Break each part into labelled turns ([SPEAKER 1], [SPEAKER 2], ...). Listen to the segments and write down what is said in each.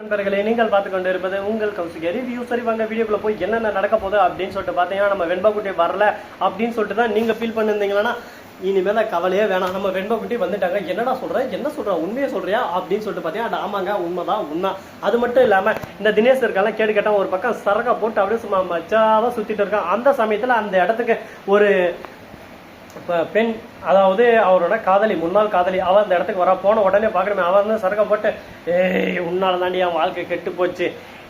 [SPEAKER 1] நண்பர்களே, நீங்கள் பார்த்து கொண்டு இருப்பது உங்கள் கௌசிக ரிவ்யூ. சரி வாங்க வீடியோக்குள்ள போய் என்னென்ன நடக்க போகுது அப்படின்னு சொல்லிட்டு பார்த்தீங்கன்னா, நம்ம வெண்பாக்குட்டி வரல அப்படின்னு சொல்லிட்டு தான் நீங்கள் ஃபீல் பண்ணியிருந்தீங்கன்னா இனிமேல் கவலையே வேணாம். நம்ம வெண்பாக்குட்டி வந்துட்டாங்க. என்னடா சொல்கிறேன், என்ன சொல்கிறேன், உண்மையை சொல்கிறியா அப்படின்னு சொல்லிட்டு பார்த்தீங்கன்னா, ஆமாங்க உண்மைதான் உண்மை. அது மட்டும் இல்லாமல் இந்த தினேஷ் இருக்காலாம் கேட்டு கேட்டால் ஒரு பக்கம் சரக்கா போட்டு அப்படியே சும்மா மச்சாவாக சுற்றிட்டு இருக்கான். அந்த சமயத்தில் அந்த இடத்துக்கு ஒரு பெண், அதாவது அவரோட காதலி, முன்னாள் காதலி, அவள் அந்த இடத்துக்கு வர போன உடனே பார்க்கணுமே, அவன் வந்து சரக்க போட்டு உன்னால தாண்டி என் வாழ்க்கை கெட்டு போச்சு,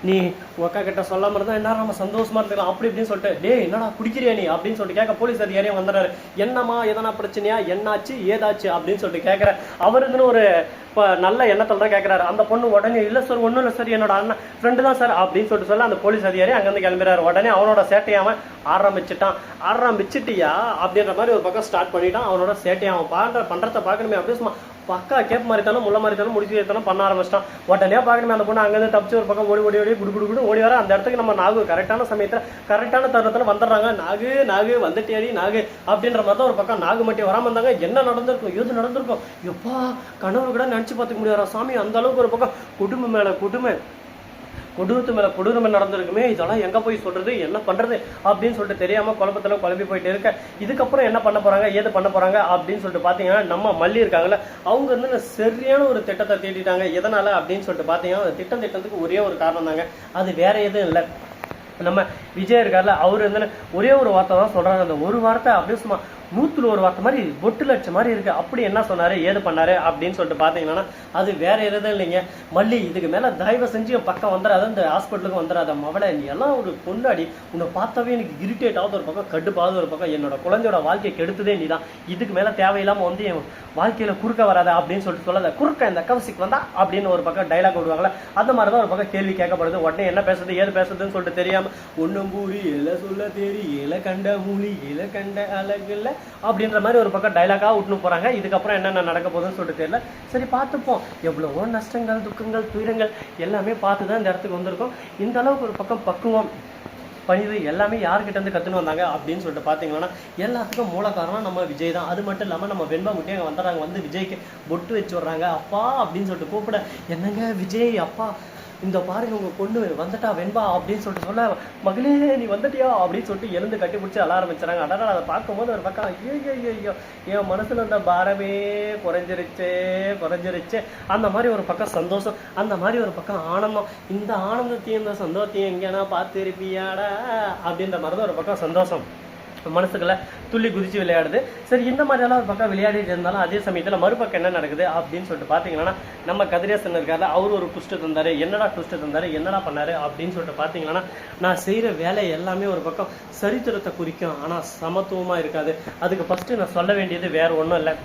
[SPEAKER 1] நீ உக்கா கிட்ட சொல்லாம இருந்தா என்ன நம்ம சந்தோஷமா இருக்கலாம் அப்படி இப்படின்னு சொல்லிட்டு, டே என்னடா குடிக்கிறியா நீ அப்படின்னு சொல்லிட்டு கேட்க போலீஸ் அதிகாரியும் வந்துடுறாரு. என்னம்மா எதனா பிரச்சனையா, என்னாச்சு ஏதாச்சு அப்படின்னு சொல்லிட்டு கேட்குற அவருக்குன்னு ஒரு நல்ல எண்ணத்தில் தான் கேட்குறாரு. அந்த பொண்ணு உடனே இல்லை சார் ஒன்றும் இல்லை சார் என்னோட அண்ணன் ஃப்ரெண்டு தான் சார் அப்படின்னு சொல்லிட்டு சொல்ல அந்த போலீஸ் அதிகாரி அங்கேருந்து கிளம்புறாரு. உடனே அவனோட சேட்டையை அவன் ஆரம்பிச்சிட்டியா அப்படின்ற மாதிரி ஒரு பக்கம் ஸ்டார்ட் பண்ணிட்டான். அவனோட சேட்டையை அவன் பண்றதை பார்க்கணுமே அப்படியே சும்மா பக்கா கேப் மாதிரி தானே முள்ள மாதிரி தானே முடிச்சு ஏற்றாலும் பண்ண ஆரம்பிச்சிட்டான். உடனே பார்க்கணுமே அந்த பொண்ணு அங்கேருந்து தப்பிச்சு ஒரு பக்கம் ஓடி ஓடி ஓடி குடு ஓடி வர அந்த இடத்துக்கு நம்ம நாகு கரெக்டான சமயத்தில் கரெக்டான தருணத்தில் வந்துடுறாங்க. நாகு வந்துட்டேரி நாகு அப்படின்ற மாதிரி தான் ஒரு பக்கம் நாகு மட்டும் வராமல் இருந்தாங்க. என்ன நடந்திருக்கும், எது நடந்திருக்கும், எப்பா கனவு கூட நினச்சி பார்த்துக்க முடியாதா சாமி, அந்த அளவுக்கு ஒரு பக்கம் குடும்பம் மேலே கொடூரத்து மேலே கொடூரமே நடந்திருக்குமே, இதெல்லாம் எங்கே போய் சொல்கிறது, என்ன பண்ணுறது அப்படின்னு சொல்லிட்டு தெரியாமல் குழப்பத்தில் குழம்பி போயிட்டு இருக்க. இதுக்கப்புறம் என்ன பண்ண போகிறாங்க, ஏது பண்ண போகிறாங்க அப்படின்னு சொல்லிட்டு பார்த்தீங்கன்னா, நம்ம மல்லி இருக்காங்களே அவங்க வந்து சரியான ஒரு திட்டத்தை தேடிட்டாங்க. எதனால் அப்படின்னு சொல்லிட்டு பார்த்தீங்கன்னா, அந்த திட்டத்துக்கு ஒரே ஒரு காரணம் தாங்க, அது வேற எதுவும் இல்லை. நம்ம விஜய் இருக்கார்ல, அவர் வந்து ஒரே ஒரு வார்த்தை தான் சொல்கிறாங்க. அந்த ஒரு வார்த்தை அப்படியே சும்மா 100 வார்த்தை மாதிரி பொட்டு லட்சம் மாதிரி இருக்கு. அப்படி என்ன சொன்னாரு, ஏது பண்ணாரு அப்படின்னு சொல்லிட்டு பாத்தீங்கன்னா, அது வேற எதுவும் இல்லைங்க, மல்லி இதுக்கு மேல தயவு செஞ்சு என் பக்கம் வந்துடாத, இந்த ஹாஸ்பிட்டலுக்கு வந்துடாத மவளை, நீ எல்லாம் ஒரு பொண்டாடி, உன்னை பார்த்தாவே எனக்கு இரிட்டேட் ஆகுது ஒரு பக்கம், கடுப்பாவது ஒரு பக்கம், என்னோட குழந்தையோட வாழ்க்கையை கெடுத்ததே நீ தான், இதுக்கு மேல தேவையில்லாம வந்து என் வாழ்க்கையில குறுக்க வராத அப்படின்னு சொல்லிட்டு சொல்லாத, குறுக்க இந்த கவுசிக்கு வந்தா அப்படின்னு ஒரு பக்கம் டைலாக் விடுவாங்களே, அந்த மாதிரிதான் ஒரு பக்கம் கேள்வி கேட்கப்படுது. உடனே என்ன பேசுறது ஏது பேசுறதுன்னு சொல்லிட்டு தெரியாம, ஒன்னும் பூரி இல சொல்ல தெரி இல கண்ட மூலி இல கண்ட அழகுல அப்படின்ற மாதிரி ஒரு பக்கம் டைலாக்கா விட்டுன்னு போறாங்க. இதுக்கப்புறம் என்னென்ன நடக்க போகுதுன்னு சொல்லிட்டு தெரியல. சரி பார்த்துப்போம். எவ்வளவோ நஷ்டங்கள் துக்கங்கள் துயரங்கள் எல்லாமே பார்த்துதான் இந்த இடத்துக்கு வந்திருக்கோம். இந்த அளவுக்கு ஒரு பக்கம் பக்குவம் பணிவு எல்லாமே யார்கிட்ட இருந்து கற்றுன்னு வந்தாங்க அப்படின்னு சொல்லிட்டு பார்த்தீங்கன்னா, எல்லாத்துக்கும் மூல காரணம் நம்ம விஜய் தான். அது மட்டும் இல்லாமல் நம்ம வெண்பா முட்டி அங்கே வந்துடுறாங்க. வந்து விஜய்க்கு பொட்டு வச்சு விட்றாங்க. அப்பா அப்படின்னு சொல்லிட்டு கூப்பிட, என்னங்க விஜய் அப்பா இந்த பாருங்க உங்க பொண்ணு வந்துட்டா வெண்பா அப்படின்னு சொல்லிட்டு சொல்ல, மகளே நீ வந்துட்டியா அப்படின்னு சொல்லிட்டு எழுந்து கட்டி பிடிச்சி அழ ஆரம்பிச்சாங்க. அடடா அதை பார்க்கும்போது ஒரு பக்கம் ஐயோ என் மனசுல இருந்த பாரமே குறைஞ்சிருச்சு அந்த மாதிரி ஒரு பக்கம் சந்தோஷம், அந்த மாதிரி ஒரு பக்கம் ஆனந்தம். இந்த ஆனந்தத்தையும் இந்த சந்தோஷத்தையும் எங்கேனா பார்த்துருப்பியாடா அப்படின்ற மாதிரி தான் ஒரு பக்கம் சந்தோஷம் மனசுக்குள்ள துள்ளி குதிச்சு விளையாடுது. சரி இந்த மாதிரியெல்லாம் ஒரு பக்கம் விளையாடிட்டு இருந்தாலும் அதே சமயத்தில் மறுபக்கம் என்ன நடக்குது அப்படின்னு சொல்லிட்டு பார்த்தீங்கன்னா, நம்ம கதிரேசன் இருக்காரு, அவர் ஒரு ட்விஸ்ட் தந்தாரு. என்னடா ட்விஸ்ட் தந்தாரு, என்னடா பண்ணாரு அப்படின்னு சொல்லிட்டு பார்த்தீங்கன்னா, நான் செய்கிற வேலை எல்லாமே ஒரு பக்கம் சரித்திரத்தை குறிக்கும், ஆனால் சமத்துவமாக இருக்காது. அதுக்கு ஃபஸ்ட்டு நான் சொல்ல வேண்டியது வேற ஒன்றும் இல்லை,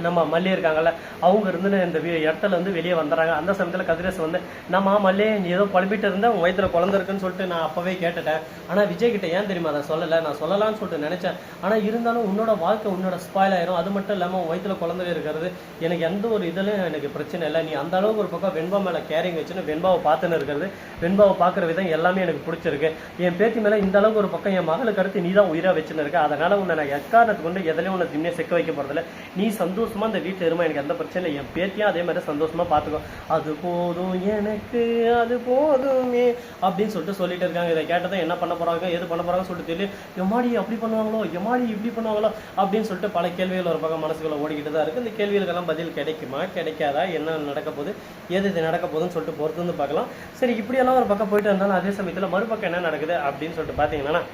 [SPEAKER 1] நம்ம மல்லி இருக்காங்கல்ல அவங்க இருந்து இந்த இடத்துல வந்து வெளியே வந்துடுறாங்க. அந்த சமயத்தில் கதிரேசன் வந்து, நம்ம மல்லே நீ ஏதோ குழம்பிட்டு இருந்தா உன் வயிற்றுல குழந்தை இருக்குன்னு சொல்லிட்டு நான் அப்பவே கேட்டுட்டேன், ஆனால் விஜய் கிட்ட ஏன் தெரியுமா அதை சொல்லலை, நான் சொல்லலாம்னு சொல்லிட்டு நினைச்சேன், ஆனால் இருந்தாலும் உன்னோட வாழ்க்கை உன்னோட ஸ்பாயில் ஆயிரும். அது மட்டும் இல்லாமல் உன் வயிற்றுல குழந்தை இருக்கிறது எனக்கு எந்த ஒரு இதுலையும் எனக்கு பிரச்சனை இல்லை. நீ அந்த அளவுக்கு ஒரு பக்கம் வெண்பா மேலே கேரிங் வச்சுன்னு வெண்பாவை பார்த்துன்னு இருக்கிறது, வெண்பாவை பார்க்குற விதம் எல்லாமே எனக்கு பிடிச்சிருக்கு. என் பேத்தி மேலே இந்த அளவுக்கு ஒரு பக்கம் என் மகளுக்கு அடுத்து நீ தான் உயிராக வச்சுன்னு இருக்க. அதனால உன்னை நான் எக்காரணத்துக்கு கொண்டு எதுலையும் உன்னை தின்னே செக்க வைக்க போறதில்ல. நீ சந்தோஷமா இந்த வீட்டில் இருமா, எனக்கு எந்த பிரச்சனை இல்லை. என் பேத்தியும் அதே மாதிரி சந்தோஷமா பார்த்துக்கோ, அது போதும் எனக்கு அது போதுமே அப்படின்னு சொல்லிட்டு இருக்காங்க. இதை கேட்டதான் என்ன பண்ண போறாங்க எது பண்ண போறாங்கன்னு சொல்லிட்டு தெரியும். எம்மாடி அப்படி பண்ணுவாங்களோ, எம்மாடி இப்படி பண்ணுவாங்களோ அப்படின்னு சொல்லிட்டு பல கேள்விகள் ஒரு பக்கம் மனசுக்குள்ள ஓடிக்கிட்டு தான் இருக்கு. இந்த கேள்விகளுக்கெல்லாம் பதில் கிடைக்குமா கிடைக்காதா, என்ன நடக்க போகுது எது நடக்க போகுதுன்னு சொல்லிட்டு பொறுத்து வந்து பார்க்கலாம். சரி இப்படியெல்லாம் ஒரு பக்கம் போயிட்டு இருந்தாலும் அதே சமயத்தில் மறுபக்கம் என்ன நடக்குது அப்படின்னு சொல்லிட்டு பார்த்தீங்கன்னா,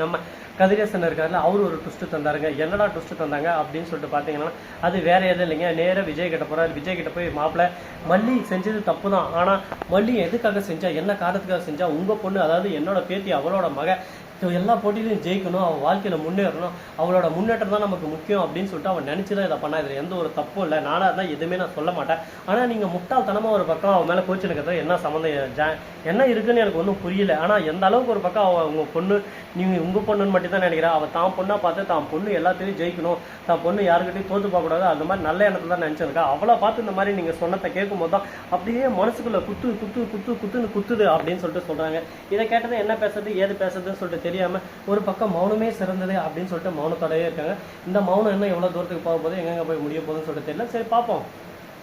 [SPEAKER 1] நம்ம கதிரேசன் இருக்காருல அவர் ஒரு ட்விஸ்ட் தந்தாருங்க. என்னடா ட்விஸ்ட் தந்தாங்க அப்படின்னு சொல்லிட்டு பார்த்தீங்கன்னா, அது வேற எதுவும் இல்லைங்க, நேராக விஜய் கிட்ட போறாரு. விஜய் கிட்ட போய், மாப்பிள்ள மல்லி செஞ்சது தப்பு தான், ஆனால் மல்லி எதுக்காக செஞ்சா, என்ன காரணத்துக்காக செஞ்சா, உங்க பொண்ணு அதாவது என்னோட பேத்தி அவளோட மக எல்லா போட்டியிலையும் ஜெயிக்கணும், அவள் வாழ்க்கையில் முன்னேறணும், அவளோட முன்னேற்றம் தான் நமக்கு முக்கியம் அப்படின்னு சொல்லிட்டு அவன் நினச்சி தான் இதை பண்ணா. இதில் எந்த ஒரு தப்பும் இல்லை, நானாக இருந்தால் எதுவுமே நான் சொல்ல மாட்டேன். ஆனால் நீங்கள் முட்டாள்தனமாக ஒரு பக்கம் அவன் மேலே கோச்சு இருக்கிறத என்ன சம்மந்தம் என்ன இருக்குன்னு எனக்கு ஒன்றும் புரியல. ஆனால் எந்த அளவுக்கு ஒரு பக்கம் அவள் உங்கள் பொண்ணு, நீங்கள் உங்கள் பொண்ணுன்னு மட்டும் தான் நினைக்கிறா, அவள் தான் பொண்ணாக பார்த்து தான் பொண்ணு எல்லாத்தையும் ஜெயிக்கணும், தான் பொண்ணு யாருக்கிட்டையும் தோற்று பார்க்கக்கூடாது, அந்த மாதிரி நல்ல எண்ணத்தில் தான் நினச்சிருக்கா. அவளை பார்த்து இந்த மாதிரி நீங்கள் சொன்னதை கேட்கும்போது தான் அப்படியே மனசுக்குள்ளே குத்துன்னு குத்துது அப்படின்னு சொல்லிட்டு சொல்கிறாங்க. இதை கேட்டது என்ன பேசுறது ஏது பேசுறதுன்னு சொல்லிட்டு தெரியாம ஒரு பக்கம் மௌனமே சிறந்தது அப்படின்னு சொல்லிட்டு மௌனத்தோடவே இருக்காங்க. இந்த மௌனம் என்ன எவ்வளவு தூரத்துக்கு போக போகுது, எங்கெங்க போய் முடிய போகுதுன்னு சொல்லிட்டு தெரியல. சரி பார்ப்போம்.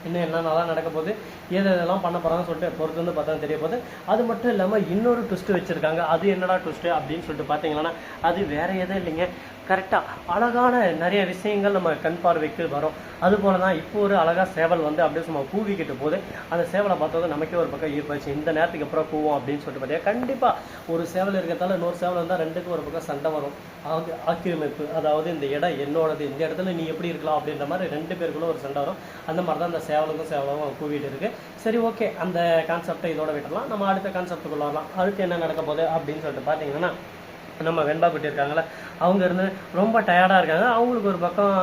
[SPEAKER 1] இன்னும் என்னென்னலாம் நடக்க போகுது, எதெல்லாம் பண்ண போகிறாங்கன்னு சொல்லிட்டு பொறுத்து வந்து பார்த்தா தெரிய போகுது. அது மட்டும் இல்லாமல் இன்னொரு ட்விஸ்ட்டு வச்சுருக்காங்க. அது என்னடா ட்விஸ்ட்டு அப்படின்னு சொல்லிட்டு பார்த்தீங்கன்னா, அது வேறு எதுவும் இல்லைங்க, கரெக்டாக அழகான நிறைய விஷயங்கள் நம்ம கண் பார்வைக்கு வரும். அதுபோல தான் இப்போ ஒரு அழகாக சேவல் வந்து அப்படியே சும்மா கூவிக்கிட்டு போகுது. அந்த சேவலை பார்த்தது நமக்கே ஒரு பக்கம் ஈர்ப்பாச்சு. இந்த நேரத்துக்கு அப்புறம் கூவும் அப்படின்னு சொல்லிட்டு பார்த்தீங்கன்னா, கண்டிப்பாக ஒரு சேவல் இருக்கிறதால இன்னொரு சேவல் வந்தால் ரெண்டுக்கும் ஒரு பக்கம் சண்டை வரும். அது ஆக்கிரமிப்பு, அதாவது இந்த இடம் என்னோடது, இந்த இடத்துல நீ எப்படி இருக்கலாம் அப்படின்ற மாதிரி 2 பேருக்குள்ள ஒரு சண்டை வரும். அந்த மாதிரி தான் அந்த சேவலுக்கும் சேவலும் கூவிட்டு இருக்கு. சரி, ஓகே, அந்த கான்செப்டை இதோட விட்டுடலாம். நம்ம அடுத்த கான்செப்டுக்குள்ள வரலாம். அடுத்து என்ன நடக்க போகுது அப்படின்னு சொல்லிட்டு பார்த்தீங்கன்னா, நம்ம வெண்பா குட்டி இருக்காங்களே, அவங்க இருந்து ரொம்ப டயர்டாக இருக்காங்க. அவங்களுக்கு ஒரு பக்கம்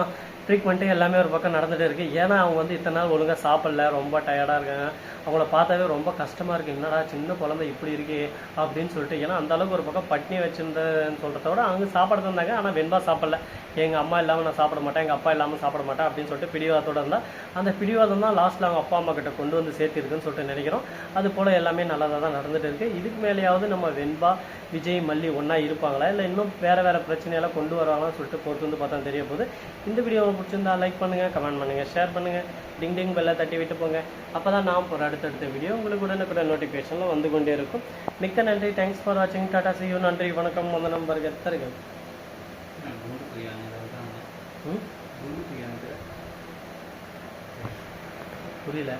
[SPEAKER 1] ட்ரீட்மெண்ட்டு எல்லாமே ஒரு பக்கம் நடந்துகிட்டு இருக்குது. ஏன்னா அவங்க வந்து இத்தனை நாள் ஒழுங்காக சாப்பிடல, ரொம்ப டயர்டாக இருக்காங்க. அவங்கள பார்த்தாவே ரொம்ப கஷ்டமாக இருக்குது. என்னடா சின்ன குழந்தை இப்படி இருக்கே அப்படின்னு சொல்லிட்டு. ஏன்னா அந்தளவுக்கு ஒரு பக்கம் பட்னி வச்சுருந்தேன்னு சொல்கிறத விட அவங்க சாப்பிட இருந்தாங்க. ஆனால் வெண்பா சாப்பிடல. எங்கள் அம்மா இல்லாமல் நான் சாப்பிட மாட்டேன், எங்கள் அப்பா இல்லாமல் சாப்பிட மாட்டேன் அப்படின்னு சொல்லிட்டு பிடிவாதத்தோடு இருந்தால், அந்த பிடிவாதம் தான் லாஸ்ட்டில் அவங்க அப்பா அம்மா கிட்ட கொண்டு வந்து சேர்த்திருக்குன்னு சொல்லிட்டு நினைக்கிறோம். அது போல் எல்லாமே நல்லதாக தான் நடந்துகிட்டு இருக்குது. இதுக்கு மேலேயாவது நம்ம வெண்பா, விஜய், மல்லி ஒன்றா இருப்பாங்களா, இல்லை இன்னும் வேறு பிரச்சனையெல்லாம் கொண்டு வருவாங்களான்னு சொல்லிட்டு பொறுத்து வந்து பார்த்தா தெரிய போகுது. இந்த வீடியோ பிடிச்சிருந்தா லைக் பண்ணுங்கள், கமெண்ட் பண்ணுங்கள், ஷேர் பண்ணுங்கள், டிங் பெல்லை தட்டி விட்டு போங்க. அப்போ தான் நான் போகிற அடுத்தடுத்த வீடியோ உங்களுக்கு உடனுக்குடன் நோட்டிஃபிகேஷனில் வந்து கொண்டே இருக்கும். மிக்க நன்றி. தேங்க்ஸ் ஃபார் வாட்சிங். Tata, see you. நன்றி, வணக்கம். வந்த நம்பருக்கு எத்தர்கள் புரியல.